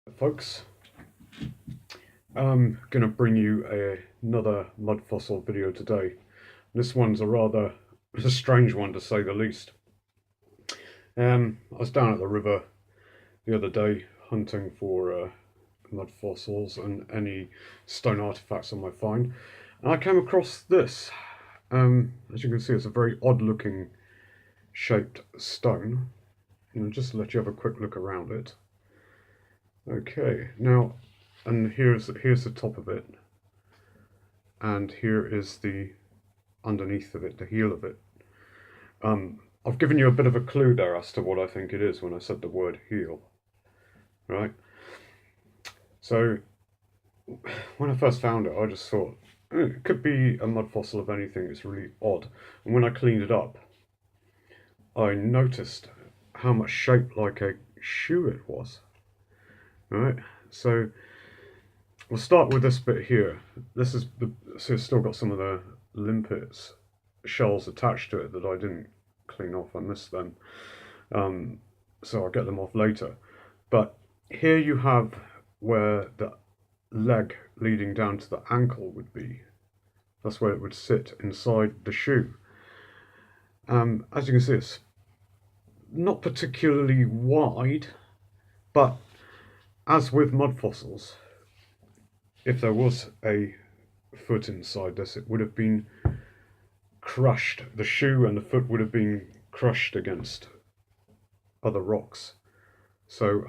Folks, I'm going to bring you another mud fossil video today. This one's a rather a strange one to say the least. I was down at the river the other day hunting for mud fossils and any stone artifacts I might find, and I came across this. As you can see, it's a very odd looking shaped stone. And just to let you have a quick look around it. Okay, now, and here's the top of it, and here is the underneath of it, the heel of it. I've given you a bit of a clue there as to what I think it is when I said the word heel, right? So when I first found it, I just thought it could be a mud fossil of anything. It's really odd. And when I cleaned it up, I noticed how much shaped like a shoe it was. Right, so we'll start with this bit here. This is so it's still got some of the limpets shells attached to it that I didn't clean off. I missed them, so I'll get them off later. But here you have where the leg leading down to the ankle would be. That's where it would sit inside the shoe. As you can see, it's not particularly wide, but as with mud fossils, if there was a foot inside this, it would have been crushed. The shoe and the foot would have been crushed against other rocks. So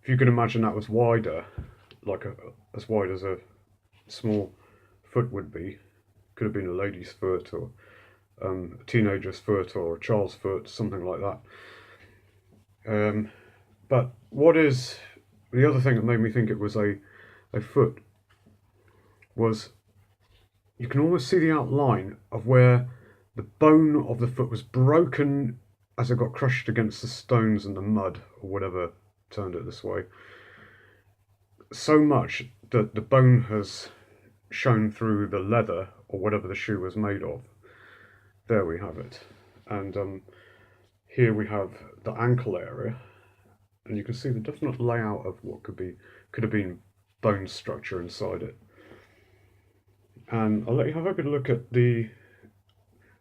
if you can imagine that was wider, like as wide as a small foot would be, could have been a lady's foot or a teenager's foot or a child's foot, something like that. But what is the other thing that made me think it was a foot was you can almost see the outline of where the bone of the foot was broken as it got crushed against the stones and the mud or whatever turned it this way. So much that the bone has shown through the leather or whatever the shoe was made of. There we have it. And here we have the ankle area. And you can see the definite layout of what could have been bone structure inside it. And I'll let you have a good look at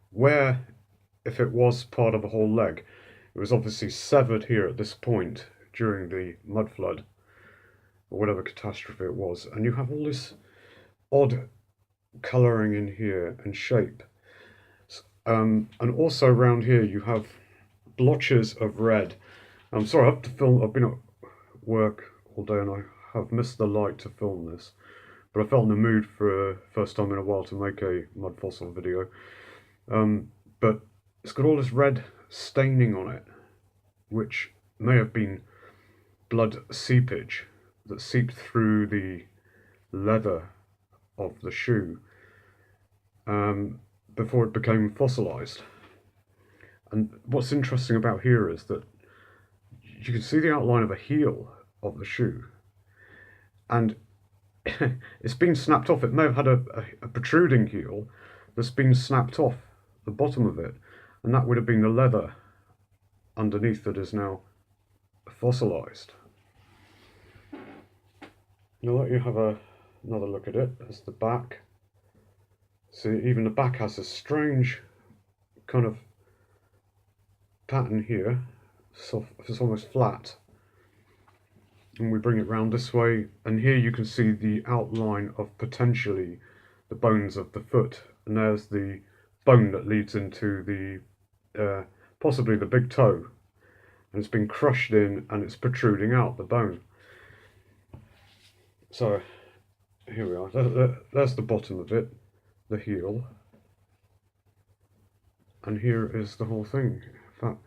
where, if it was part of a whole leg, it was obviously severed here at this point during the mud flood or whatever catastrophe it was. And you have all this odd colouring in here and shape. And also around here you have blotches of red. I'm sorry, I have to film. I've been at work all day and I have missed the light to film this, but I felt in the mood for first time in a while to make a mud fossil video. But it's got all this red staining on it, which may have been blood seepage that seeped through the leather of the shoe before it became fossilized. And what's interesting about here is that you can see the outline of a heel of the shoe, and it's been snapped off. It may have had a protruding heel that's been snapped off the bottom of it, and that would have been the leather underneath that is now fossilized. Now let you have another look at it. There's the back. See, even the back has a strange kind of pattern here. So it's almost flat, and we bring it round this way, and here you can see the outline of potentially the bones of the foot, and there's the bone that leads into the possibly the big toe, and it's been crushed in and it's protruding out the bone. So here we are. There's the bottom of it, the heel, and here is the whole thing. In fact,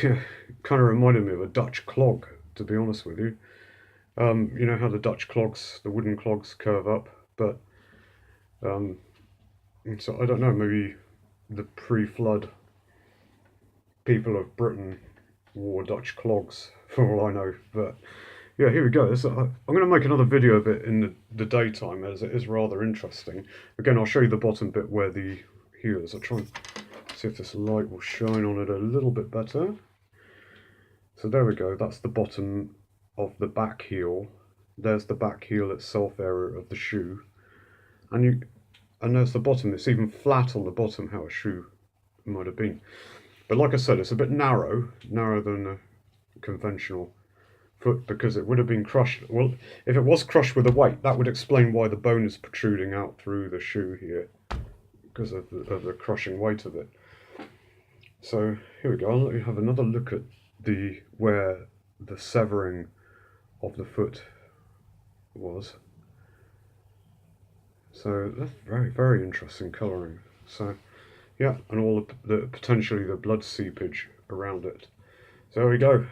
yeah, kind of reminded me of a Dutch clog, to be honest with you. You know how the Dutch clogs, the wooden clogs, curve up, but so I don't know, maybe the pre-flood people of Britain wore Dutch clogs, for all I know. But yeah, here we go. I'm going to make another video of it in the daytime, as it is rather interesting. Again, I'll show you the bottom bit where the heel is. I'll try and see if this light will shine on it a little bit better. So there we go, that's the bottom of the back heel. There's the back heel itself area of the shoe. And there's the bottom. It's even flat on the bottom, how a shoe might have been. But like I said, it's a bit narrower than a conventional foot, because it would have been crushed. Well, if it was crushed with a weight, that would explain why the bone is protruding out through the shoe here, because of the crushing weight of it. So here we go. I'll let you have another look at where the severing of the foot was. So that's very, very interesting colouring. So yeah, and all the potentially the blood seepage around it. So there we go.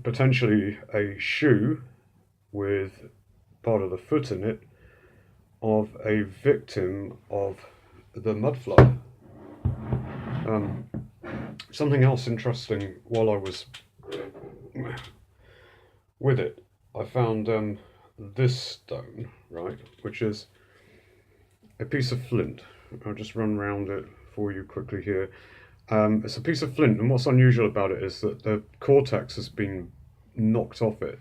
Potentially a shoe with part of the foot in it of a victim of the mudflood. Something else interesting while I was with it, I found this stone, right, which is a piece of flint. I'll just run around it for you quickly here. It's a piece of flint, and what's unusual about it is that the cortex has been knocked off it.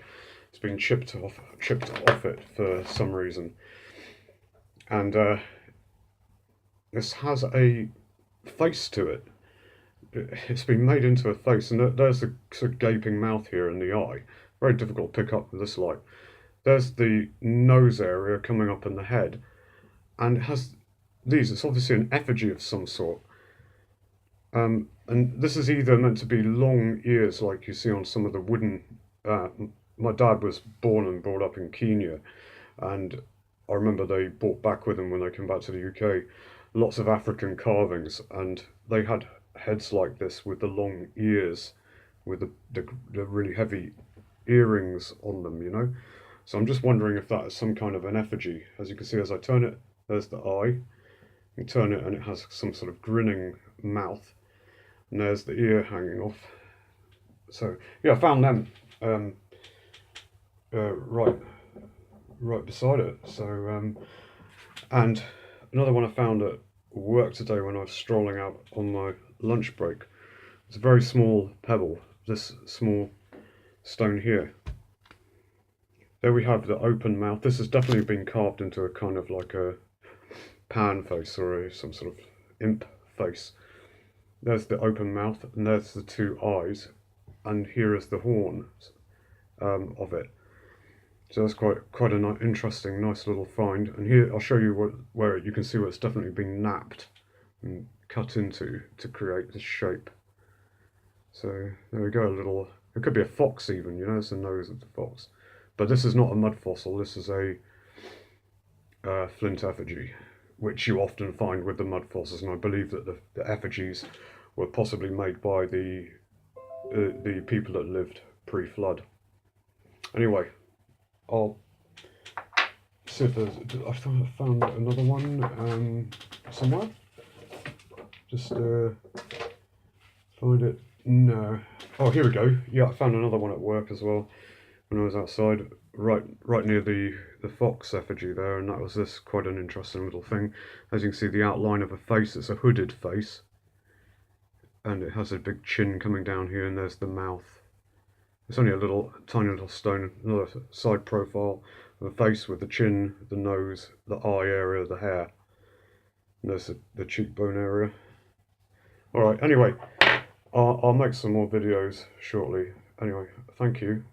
It's been chipped off it for some reason. And this has a face to it. It's been made into a face, and there's the sort of gaping mouth here and the eye. Very difficult to pick up with this light. There's the nose area coming up in the head, and it has these. It's obviously an effigy of some sort. And this is either meant to be long ears, like you see on some of the wooden. My dad was born and brought up in Kenya, and I remember they brought back with them when they came back to the UK lots of African carvings, and they had heads like this with the long ears, with the really heavy earrings on them, you know. So I'm just wondering if that is some kind of an effigy. As you can see, as I turn it, there's the eye. You turn it and it has some sort of grinning mouth, and there's the ear hanging off. So yeah, I found them right beside it. So and another one I found at work today when I was strolling out on my lunch break. It's a very small pebble, this small stone here. There we have the open mouth. This has definitely been carved into a kind of like a pan face or some sort of imp face. There's the open mouth, and there's the two eyes, and here is the horn of it. So that's quite an interesting, nice little find. And here I'll show you where you can see where it's definitely been napped and cut into to create this shape. So there we go. It could be a fox even. You know, it's the nose of the fox. But this is not a mud fossil. This is a flint effigy, which you often find with the mud fossils. And I believe that the effigies were possibly made by the people that lived pre-flood. Anyway, I'll see if there's. I thought I found another one somewhere. Just find it. No. Oh, here we go. Yeah, I found another one at work as well when I was outside, right near the fox effigy there, and that was this quite an interesting little thing. As you can see, the outline of a face. It's a hooded face, and it has a big chin coming down here, and there's the mouth. It's only a tiny little stone, another side profile of a face with the chin, the nose, the eye area, the hair. And there's the cheekbone area. Alright, anyway, I'll make some more videos shortly. Anyway, thank you.